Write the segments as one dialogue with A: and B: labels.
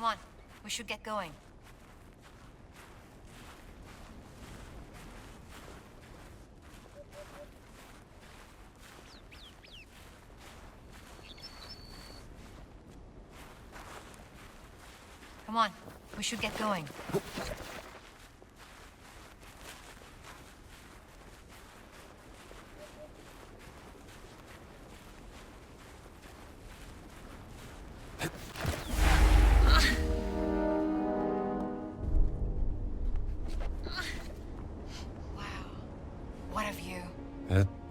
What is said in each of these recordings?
A: on, we should get going. Come on, we should get going.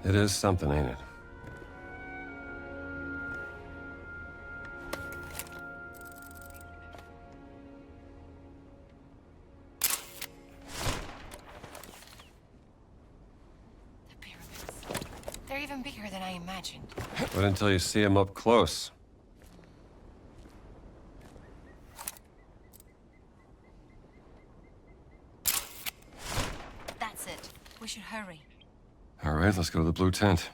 B: It is something, ain't it?
A: The pyramids. They're even bigger than I imagined.
B: But until you see them up close.
A: That's it. We should hurry.
B: All right, let's go to the blue tent.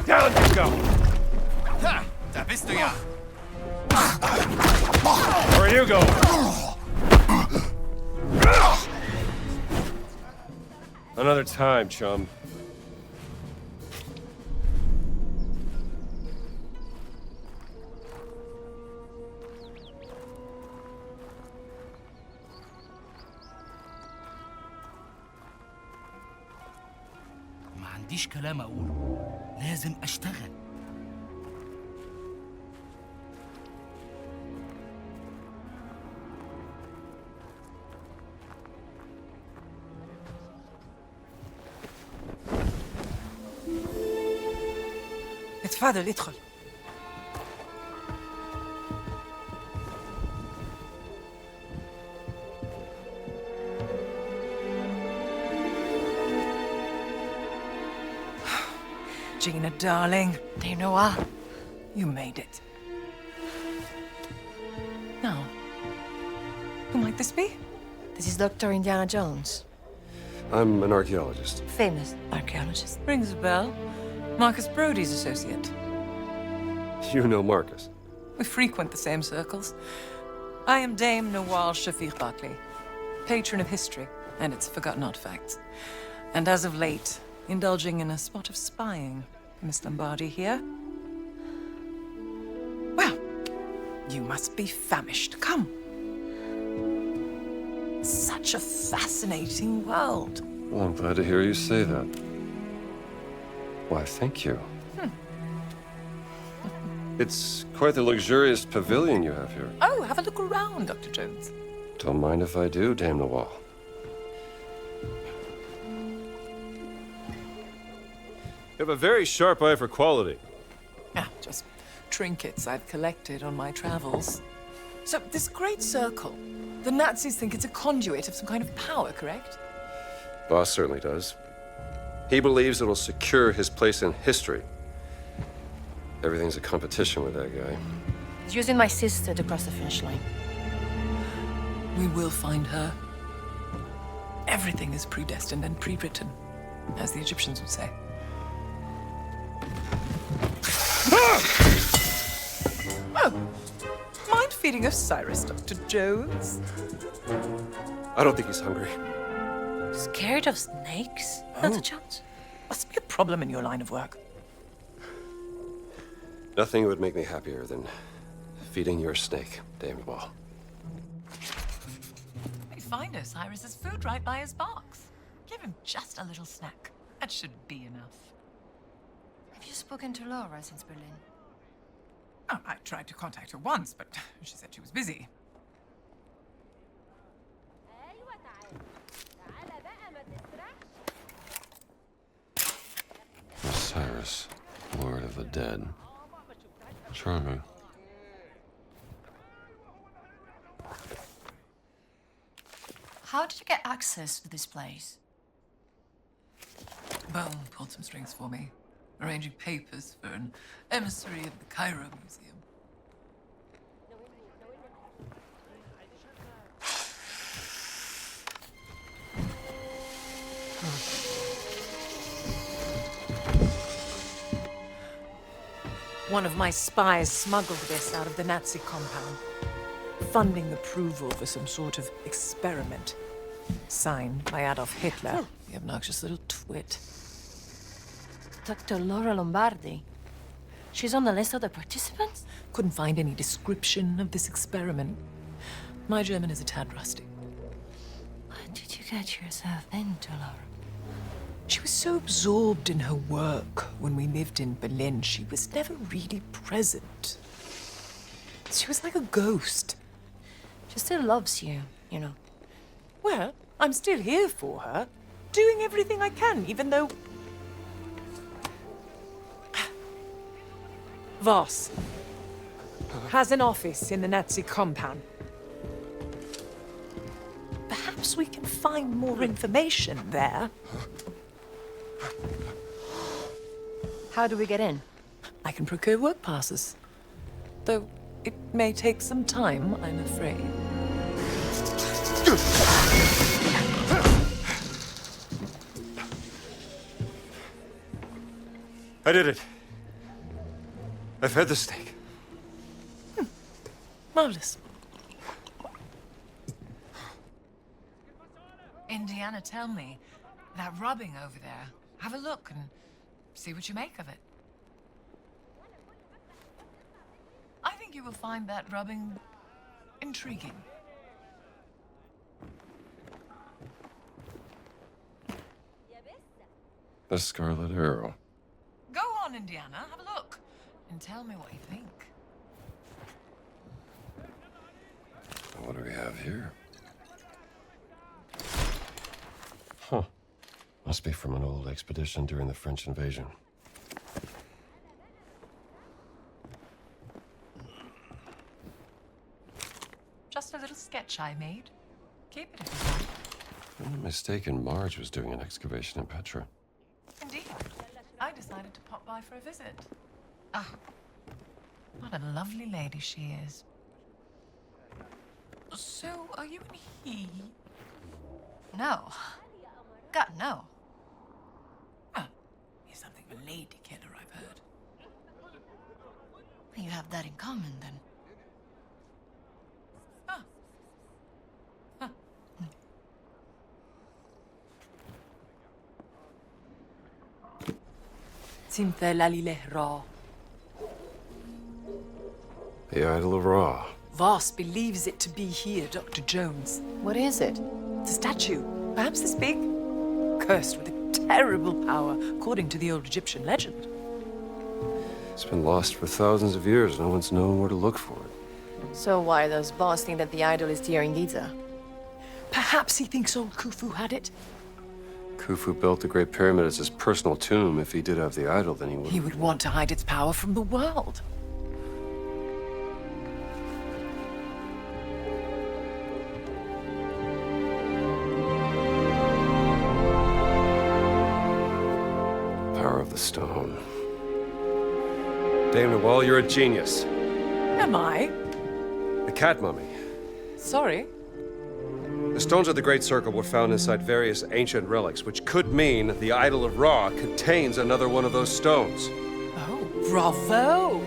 C: Down you go! Ha! Da bist du ja! Where are you going?
B: Another time, chum.
D: ما عنديش كلام أقوله. لازم أشتغل.
E: اتفضل ادخل. Gina, darling.
A: Do you know what?
E: You made it. Now, who might this be?
A: This is Dr. Indiana Jones.
B: I'm an archaeologist.
A: Famous archaeologist.
E: Rings a bell. Marcus Brody's associate.
B: You know Marcus.
E: We frequent the same circles. I am Dame Nawal Shafiq Barkley, patron of history and its forgotten artifacts. And as of late, indulging in a spot of spying. Miss Lombardi here. Well, you must be famished. Come. Such a fascinating world.
B: Well, I'm glad to hear you say that. Why, thank you. It's quite the luxurious pavilion you have here.
E: Oh, have a look around, Dr. Jones.
B: Don't mind if I do, Dame Nawal. You have a very sharp eye for quality.
E: Ah, just trinkets I've collected on my travels. So, this great circle, the Nazis think it's a conduit of some kind of power, correct?
B: Voss certainly does. He believes it'll secure his place in history. Everything's a competition with that guy.
A: He's using my sister to cross the finish line.
E: We will find her. Everything is predestined and pre-written, as the Egyptians would say. Oh, mind feeding Osiris, Dr. Jones?
B: I don't think he's hungry.
A: Scared of snakes, Dr. Jones?
E: Must be a problem in your line of work.
B: Nothing would make me happier than feeding your snake, Dame Nawal.
E: We find Osiris's food right by his box. Give him just a little snack. That should be enough.
A: Have you spoken to Laura since Berlin?
E: Oh, I tried to contact her once, but she said she was busy.
B: Osiris, Lord of the Dead. Charming.
A: How did you get access to this place?
E: Bone pulled some strings for me, arranging papers for an emissary of the Cairo Museum. One of my spies smuggled this out of the Nazi compound, funding approval for some sort of experiment. Signed by Adolf Hitler, the obnoxious little twit.
A: Dr. Laura Lombardi. She's on the list of the participants?
E: Couldn't find any description of this experiment. My German is a tad rusty.
A: What did you get yourself into, Laura?
E: She was so absorbed in her work when we lived in Berlin, she was never really present. She was like a ghost.
A: She still loves you, you know.
E: Well, I'm still here for her, doing everything I can, even though... Voss has an office in the Nazi compound. Perhaps we can find more information there.
A: How do we get in?
E: I can procure work passes. Though it may take some time, I'm afraid.
B: I did it. I've had the stake.
E: Marvelous. Indiana, tell me, that rubbing over there, have a look and see what you make of it. I think you will find that rubbing intriguing.
B: The Scarlet Arrow.
E: Go on, Indiana, have a look, and tell me what you think.
B: What do we have here? Huh. Must be from an old expedition during the French invasion.
E: Just a little sketch I made. Keep it if you like.
B: If I'm not mistaken, Marge was doing an excavation in Petra.
E: Indeed. I decided to pop by for a visit. Ah, what a lovely lady she is. So, are you and he?
A: No. God, no.
E: Ah, he's something of a lady killer, I've heard.
A: You have that in common, then.
E: Ah. Huh. Stelae List.
B: The Idol of Ra.
E: Voss believes it to be here, Dr. Jones.
A: What is it?
E: It's a statue, perhaps this big, cursed with a terrible power, according to the old Egyptian legend.
B: It's been lost for thousands of years. No one's known where to look for it.
A: So why does Voss think that the idol is here in Gizeh?
E: Perhaps he thinks old Khufu had it.
B: Khufu built the Great Pyramid as his personal tomb. If he did have the idol, then he would...
E: He would want to hide its power from the world.
B: Power of the stone. Dame Nawal, you're a genius.
E: Am I?
B: The cat mummy.
E: Sorry.
B: The stones of the Great Circle were found inside various ancient relics, which could mean the Idol of Ra contains another one of those stones.
E: Oh, bravo!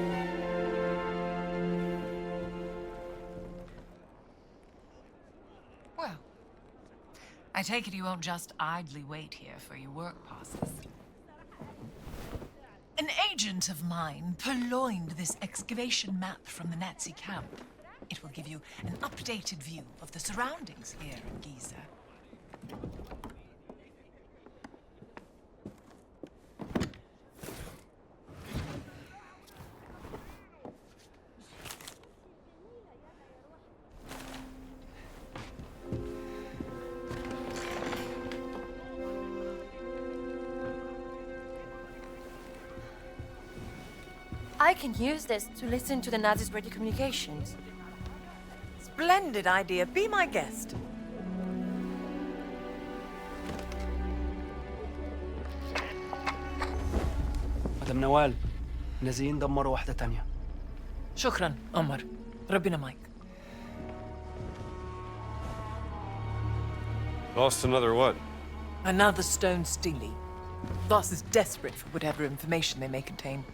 E: Well, I take it you won't just idly wait here for your work passes. An agent of mine purloined this excavation map from the Nazi camp. It will give you an updated view of the surroundings here in Gizeh.
A: can use this to listen to the Nazis' radio communications.
E: Splendid idea. Be my guest.
F: مدام نوال نازلين دمروا واحدة تانية.
E: شكرا عمر. ربنا معك.
B: Lost another what?
E: Another stone Stelae. Voss is desperate for whatever information they may contain.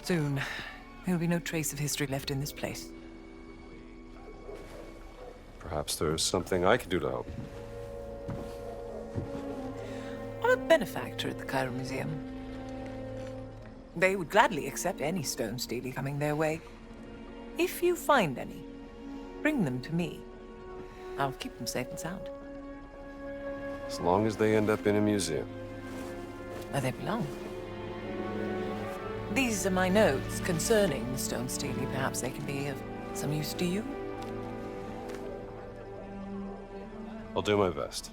E: Soon, there'll be no trace of history left in this place.
B: Perhaps there's something I could do to help.
E: I'm a benefactor at the Cairo Museum. They would gladly accept any stone Stelae coming their way. If you find any, bring them to me. I'll keep them safe and sound.
B: As long as they end up in a museum.
E: Where they belong. These are my notes concerning the stone Stelae. Perhaps they can be of some use to you.
B: I'll do my best.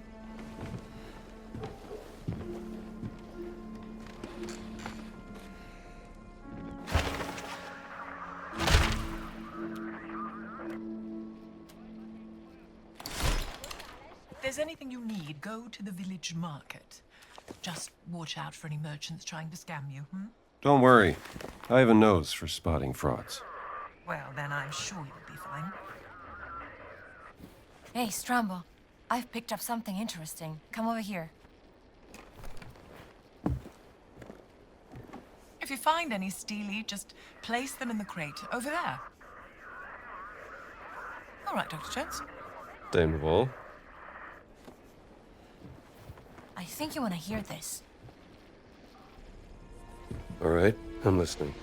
E: If there's anything you need, go to the village market. Just watch out for any merchants trying to scam you,
B: Don't worry. I have a nose for spotting frauds.
E: Well, then I'm sure you'll be fine.
A: Hey, Strambo. I've picked up something interesting. Come over here.
E: If you find any Stelae, just place them in the crate over there. All right, Dr. Jones.
B: Dame Wall.
A: I think you want to hear this.
B: All right, I'm listening.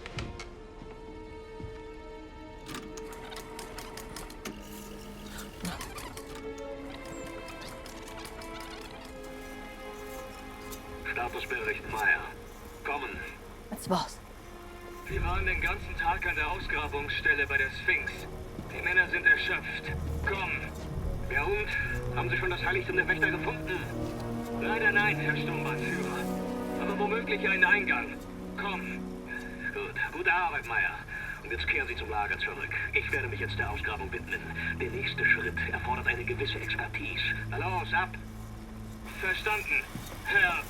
G: Statusbericht Meier. Kommen.
A: That's Voss.
G: Wir waren den ganzen Tag an der Ausgrabungsstelle bei der Sphinx. Die Männer sind erschöpft. Komm. Der Hund? Haben Sie schon das Heiligtum der Wächter gefunden? Leider nein, Herr Sturmbannführer. Aber womöglich einen Eingang. Komm. Gut. Gute Arbeit, Meier. Und jetzt kehren Sie zum Lager zurück. Ich werde mich jetzt der Ausgrabung widmen. Der nächste Schritt erfordert eine gewisse Expertise. Na los, ab! Verstanden, Herr...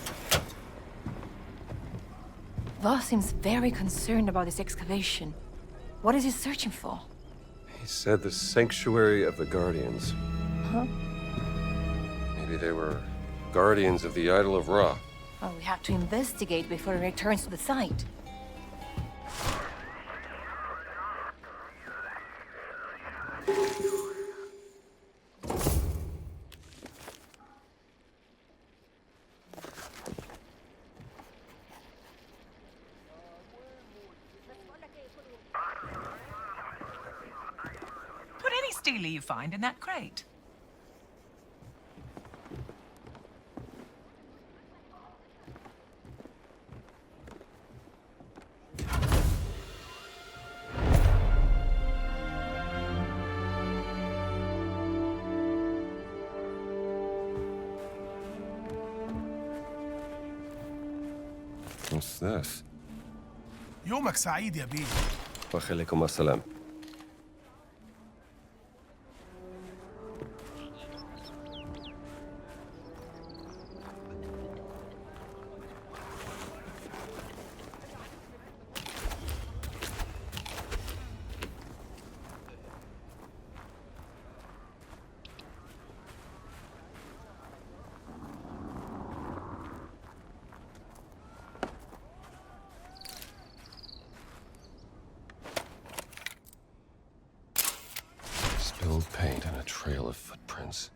A: Voss seems very concerned about this excavation. What is he searching for?
B: He said the Sanctuary of the Guardians.
A: Huh?
B: Maybe they were guardians of the Idol of Ra.
A: Well, we have to investigate before he returns to the site.
E: Put any Stelae you find in that crate.
B: What's this?
C: يومك سعيد يا بيه.
B: وخليكم السلام. Spilled paint and a trail of footprints.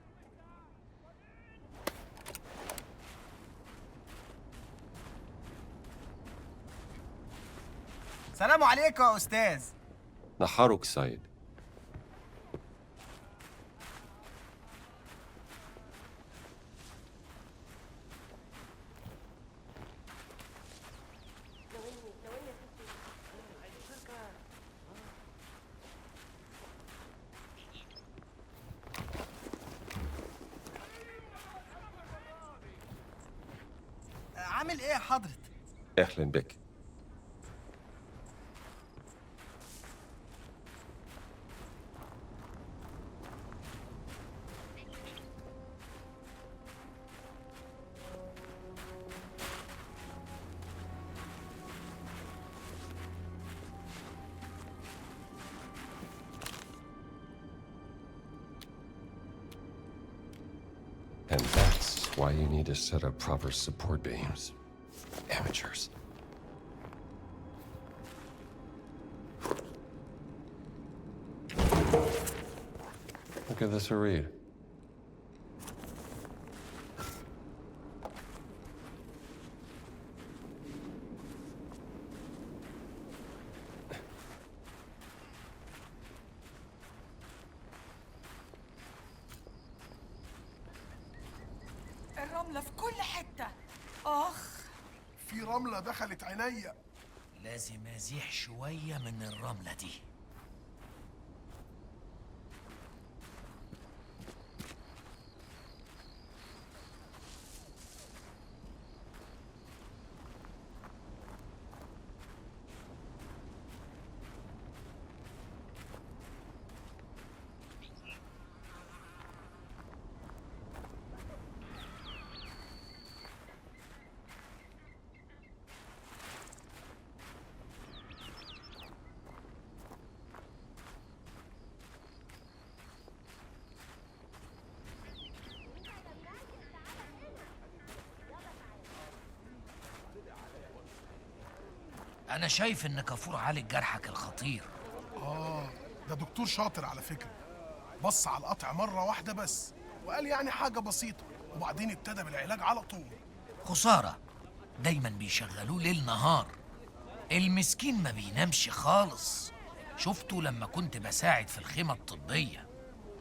C: سلام عليكم يا أستاذ.
B: نهارك سعيد.
C: عامل إيه يا حضرة؟
B: أهلا بك. why you need to set up proper support beams. Amateurs. I'll give this a read.
H: الرملة في كل حتة. آخ.
C: في رملة دخلت عينيا.
D: لازم ازيح شوية من الرملة دي. أنا شايف إن كافور عالج جرحك الخطير.
C: ده دكتور شاطر على فكرة. بص على القطع مرة واحدة بس وقال يعني حاجة بسيطة، وبعدين ابتدى بالعلاج على طول.
D: خسارة، دايما بيشغلوه ليل نهار. المسكين ما بينامش خالص. شفته لما كنت بساعد في الخيمة الطبية.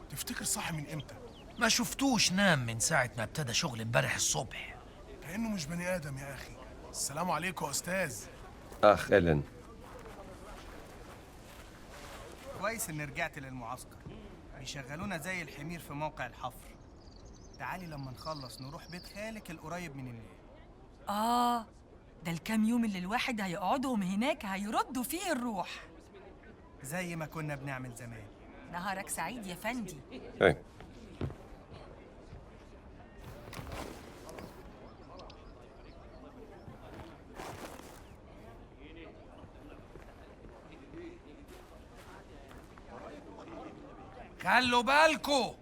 C: تفتكر صاحي من امتى؟
D: ما شفتوش نام من ساعة ما ابتدى شغل امبارح الصبح.
C: كأنه مش بني آدم يا أخي. السلام عليكم يا أستاذ.
B: أخ إلين.
I: كويس إني رجعت للمعسكر. بيشغلونا زي الحمير في موقع الحفر. تعالي لما نخلص نروح بيت خالك القريب من النيل.
H: ده الكام يوم اللي الواحد هيقعدهم هناك هيردوا فيه الروح.
I: زي ما كنا بنعمل زمان.
H: نهارك سعيد يا فندي.
B: Hey.
D: خلوا بالكوا.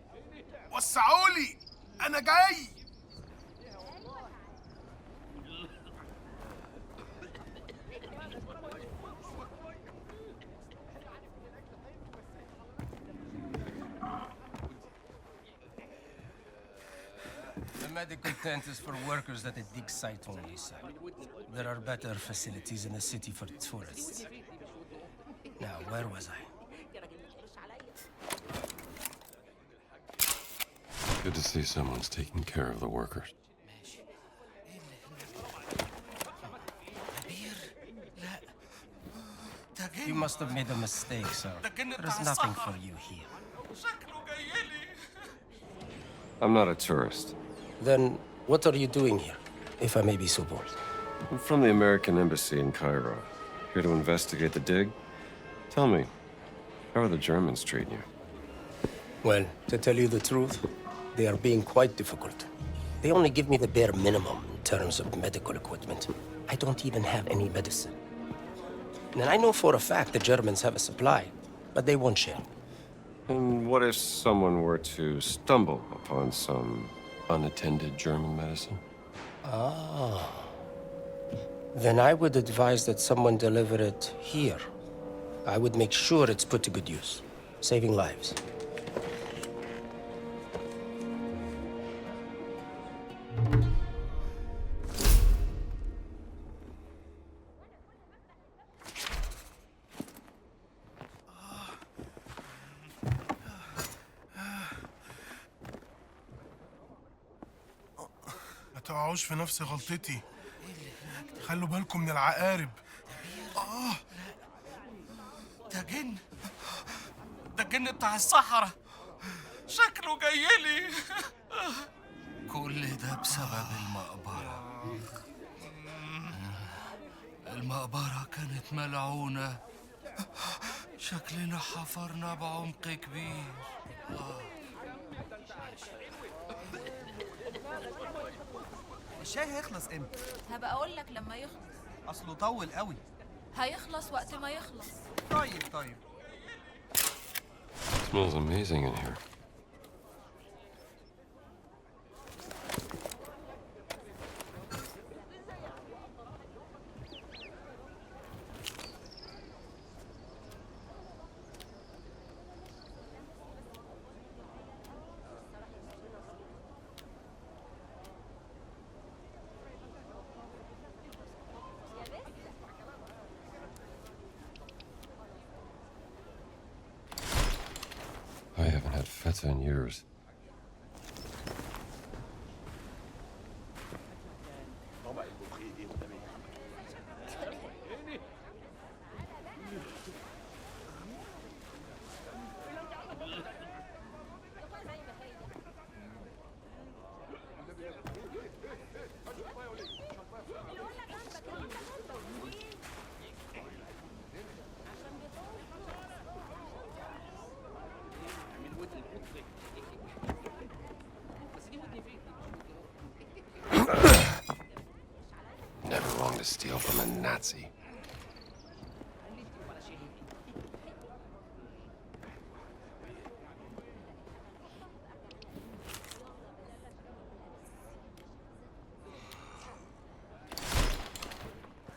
C: وسعولي أنا جاي.
I: The medical tent is for workers at the dig site only, sir. There are better facilities in the city for tourists. Now, where was I?
B: Good to see someone's taking care of the workers.
I: You must have made a mistake, sir. There's nothing for you here.
B: I'm not a tourist.
J: Then what are you doing here, if I may be so bold?
B: I'm from the American Embassy in Cairo. Here to investigate the dig. Tell me, how are the Germans treating you?
J: Well, to tell you the truth, they are being quite difficult. They only give me the bare minimum in terms of medical equipment. I don't even have any medicine. And I know for a fact the Germans have a supply, but they won't share.
B: And what if someone were to stumble upon some unattended German medicine?
J: Then I would advise that someone deliver it here. I would make sure it's put to good use, saving lives.
C: ما تقعوش في نفس غلطتي. خلوا بالكم من العقارب.
D: ده جن بتاع الصحراء. شكله جايلي. كل ده بسبب المقبرة. المقبرة كانت ملعونة. شكلنا حفرنا بعمق كبير.
I: الشاي هيخلص امتى؟
A: هبقى اقول لك لما يخلص.
I: اصله طول قوي.
A: هيخلص وقت ما يخلص.
I: طيب.
B: Smells amazing in here. I haven't had Fattah in years. Never wrong to steal from a Nazi.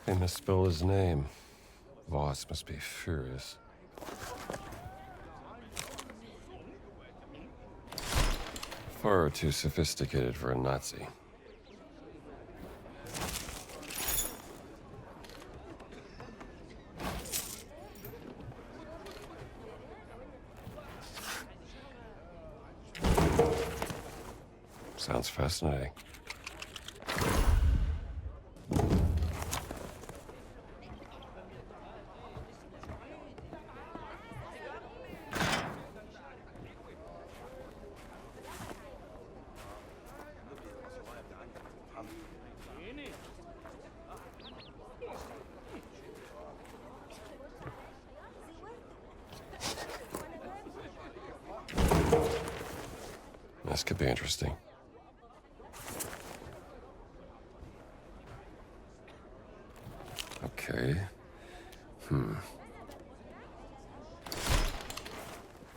B: They misspelled his name. Voss must be furious. Far too sophisticated for a Nazi. Sounds fascinating. This could be interesting. Okay. The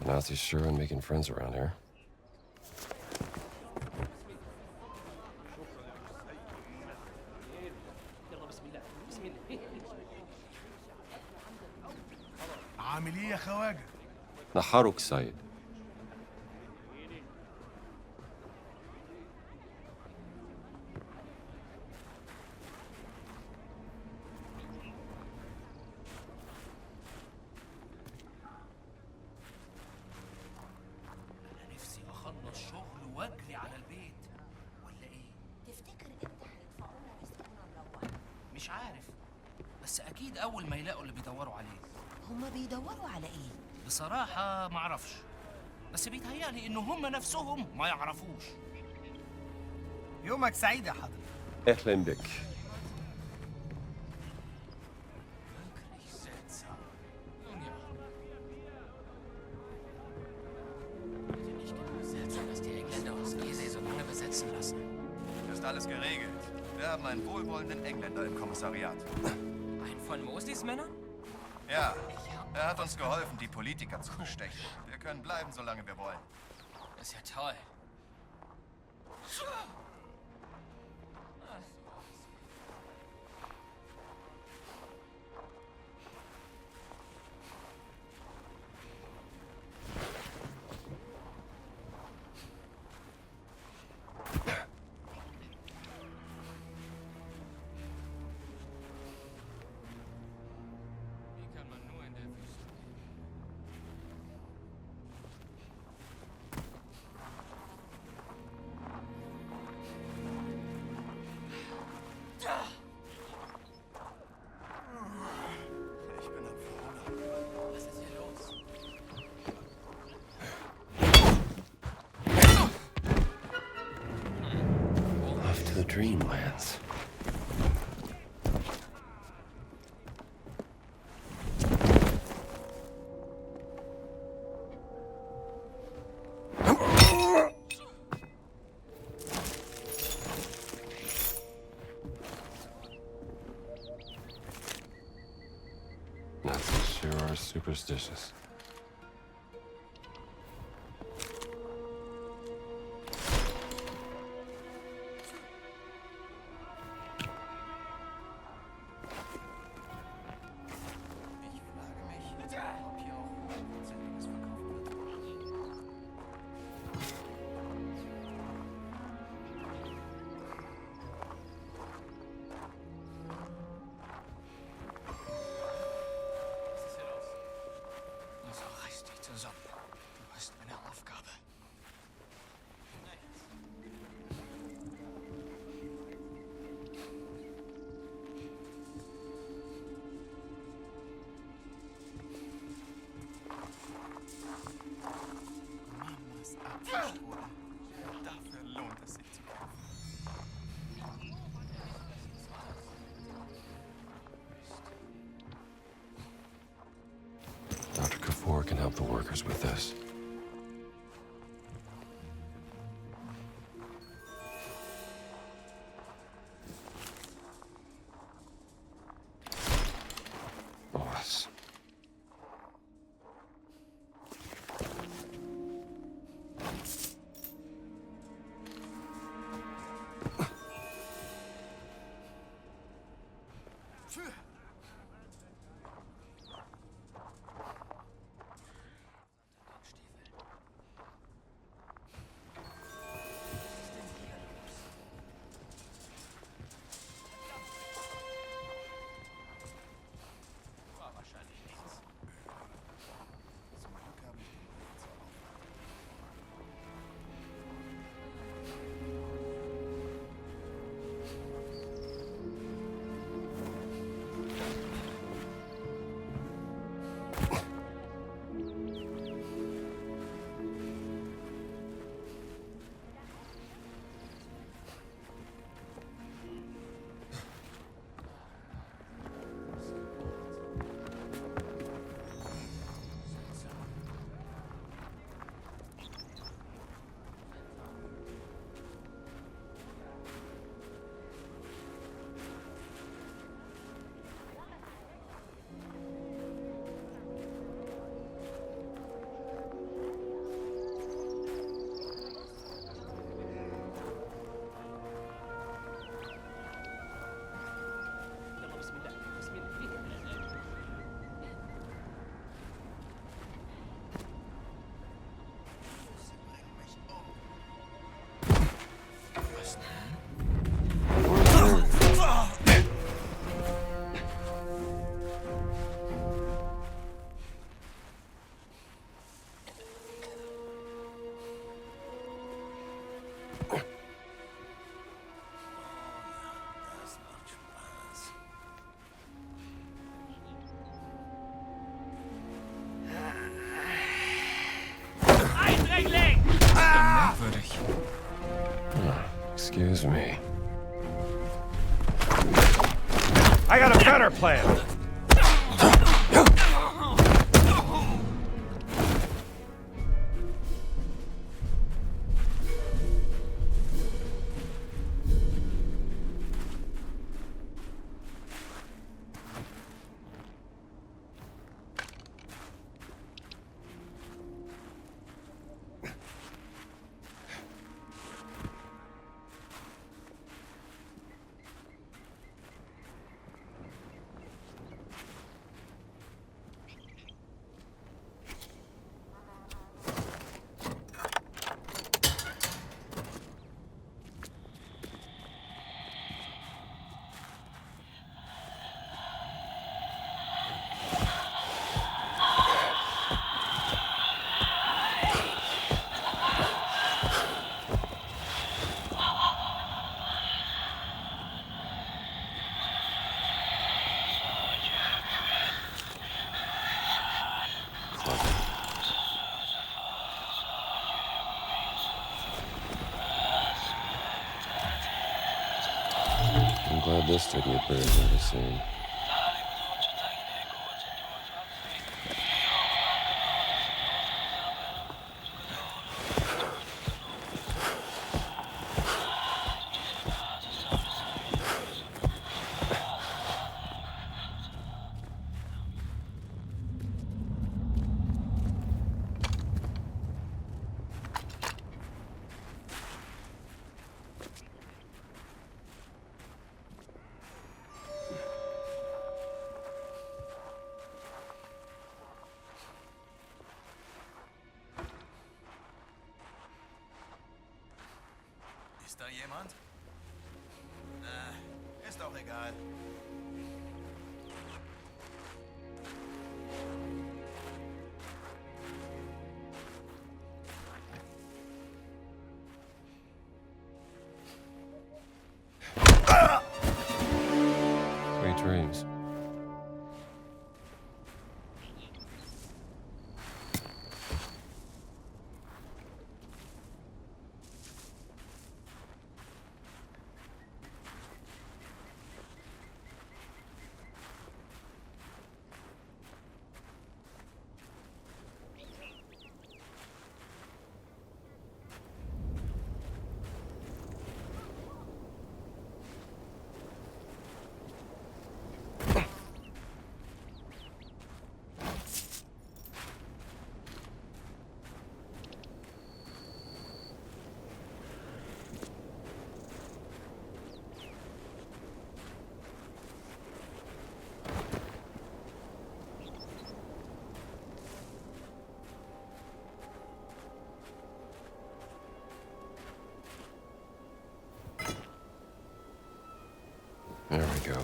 B: Nazis sure are making friends around here.
C: عامل ايه يا خواجه؟
B: نهارك سعيد.
D: مش عارف، بس اكيد اول ما يلاقوا اللي بيدوروا عليه.
K: هما بيدوروا على ايه؟
D: بصراحة ما اعرفش، بس بيتهيألي ان هم نفسهم ما يعرفوش.
L: يومك سعيد يا حضرتك.
B: أهلا بك.
M: Ist alles geregelt. Wir haben einen wohlwollenden Engländer im Kommissariat.
I: Ein von Mosis Männern?
M: Ja, er hat uns geholfen, die Politiker zu bestechen. Wir können bleiben, solange wir wollen.
I: Das ist ja toll.
B: Dreamlands. Nazis sure are superstitious.
M: vertieft wurden. Dafür lohnt es sich zu kämpfen.
B: Dr. Kafour can help the workers with this. Voss. Excuse me.
L: I got a better plan.
B: I'm glad this didn't get buried by the scene.
M: Ist da jemand? Ist auch egal.
B: Sweet dreams. we go.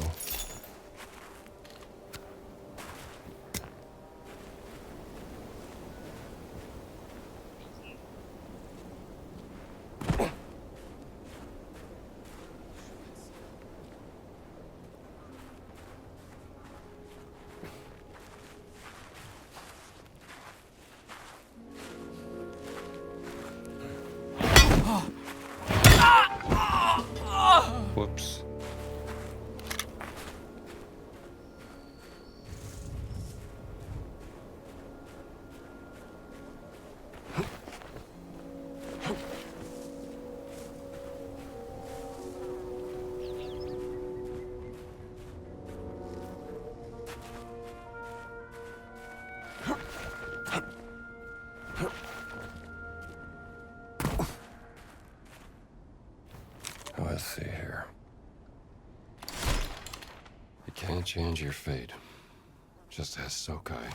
B: Whoops. Let's see here. You can't change your fate. Just ask Sokai.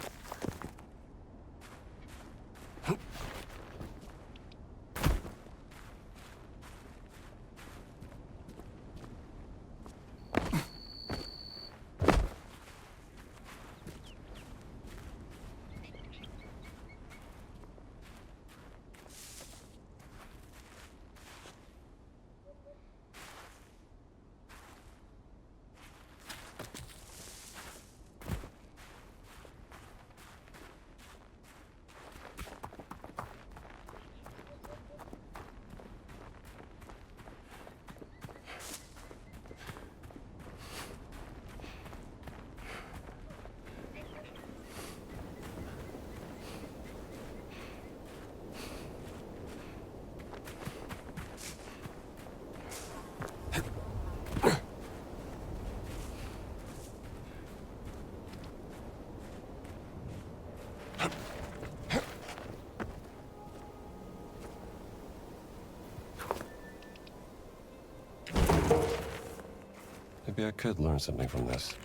B: Maybe I could learn something from this.